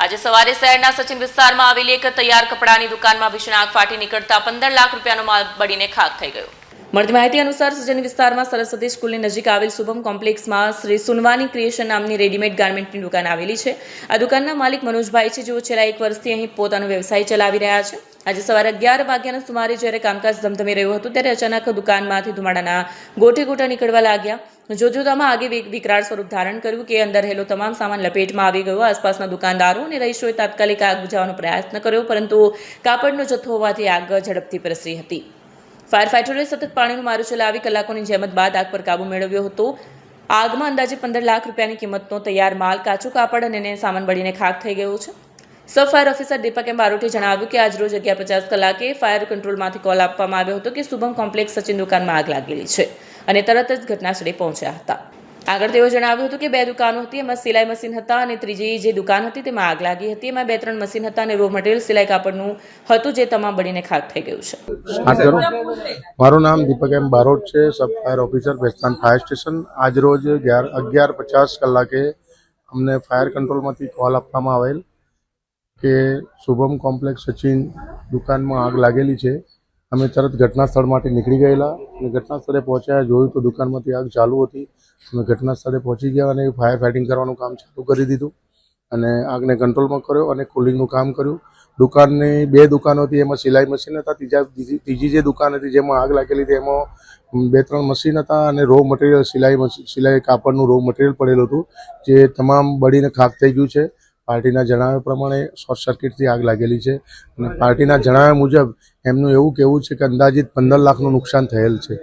આજે સવારે શહેરના સચિન વિસ્તારમાં આવેલી એક તૈયાર કપડાની દુકાનમાં ભીષણ આગ ફાટી નીકળતા 15 લાખ રૂપિયાનો માલ બળીને ખાખ થઈ ગયો। મળતી માહિતી અનુસાર સચિન વિસ્તારમાં સરસ્વતી સ્કૂલની નજીક આવેલ શુભમ કોમ્પ્લેક્સમાં શ્રી સુનવાની ક્રિએશન નામની રેડીમેડ ગાર્મેન્ટની દુકાન આવેલી છે। આ દુકાનના માલિક મનોજભાઈ છે, જેઓ છેલ્લા 1 વર્ષથી અહીં પોતાનો વ્યવસાય ચલાવી રહ્યા છે। આજે સવારે 11 વાગ્યાના સુમારે જ્યારે કામકાજ ધમધમી રહ્યું હતું ત્યારે અચાનક દુકાનમાંથી ધુમાડાના ગોટે ગોટા નીકળવા લાગ્યા। જોતજોતામાં આગે વિકરાળ સ્વરૂપ ધારણ કર્યું કે અંદર રહેલો તમામ સામાન લપેટમાં આવી ગયો। આસપાસના દુકાનદારો અને રહીશોએ તાત્કાલિક આગ બુઝાવવાનો પ્રયત્ન કર્યો, પરંતુ કાપડનો જથ્થો હોવાથી આગ ઝડપથી પ્રસરી હતી। ફાયર ફાઇટરોએ સતત પાણીનું મારું ચલાવી કલાકોની જહેમત બાદ આગ પર કાબુ મેળવ્યો હતો। આગમાં અંદાજે 15 લાખ રૂપિયાની કિંમતનો તૈયાર માલ, કાચું કાપડ અને સામાન બળીને ખાખ થઈ ગયો છે। સબ ફાયર ઓફિસર દીપક એમ બારોટે જણાવ્યું કે આજરોજ 11:50 કલાકે ફાયર કંટ્રોલમાંથી કોલ આપવામાં આવ્યો હતો કે શુભમ કોમ્પ્લેક્સ સચિન દુકાનમાં આગ લાગેલી છે અને તરત જ ઘટનાસ્થળે પહોંચ્યા હતા। આગળ તેઓ જણાવ્યું હતું કે 2 દુકાનો હતી, એમાં સિલાઈ મશીન હતા અને ત્રીજી જે દુકાન હતી તેમાં આગ લાગી હતી। એમાં 2-3 મશીન હતા અને રો મટીરિયલ સિલાઈ કાપડનું હતું, જે તમામ બળીને ખાખ થઈ ગયું છે। મારું નામ દીપક એમ બારોટ છે, સબ fire officer Bhestan fire station. આજ રોજ 11:50 કલાકે અમને ફાયર કંટ્રોલમાંથી કોલ આપવામાં આવેલ કે શુભમ કોમ્પ્લેક્સ સચિન દુકાનમાં આગ લાગેલી છે। અમે તરત ઘટના સ્થળમાંથી નીકળી ગયેલા અને ઘટના સ્થળે પહોંચ્યા, જોયું તો દુકાનમાંથી આગ ચાલુ હતી। અમે ઘટના સ્થળે પહોંચી ગયા અને ફાયર ફાઇટિંગ કરવાનું કામ ચાલુ કરી દીધું અને આગને કંટ્રોલમાં કર્યો અને કુલિંગનું કામ કર્યું। દુકાનની 2 દુકાનો હતી, એમાં સિલાઈ મશીન હતા। ત્રીજી જે દુકાન હતી જેમાં આગ લાગેલી હતી એમાં 2-3 મશીન હતા અને રો મટીરિયલ સિલાઈ કાપડનું રો મટીરિયલ પડેલું હતું, જે તમામ બળીને ખાખ થઈ ગયું છે। પાર્ટીના જણાવ્યા પ્રમાણે શોર્ટ સર્કિટથી આગ લાગેલી છે અને પાર્ટીના જણાવ્યા મુજબ એમનું એવું કહેવું છે કે અંદાજિત 15 લાખનું નુકસાન થયેલ છે।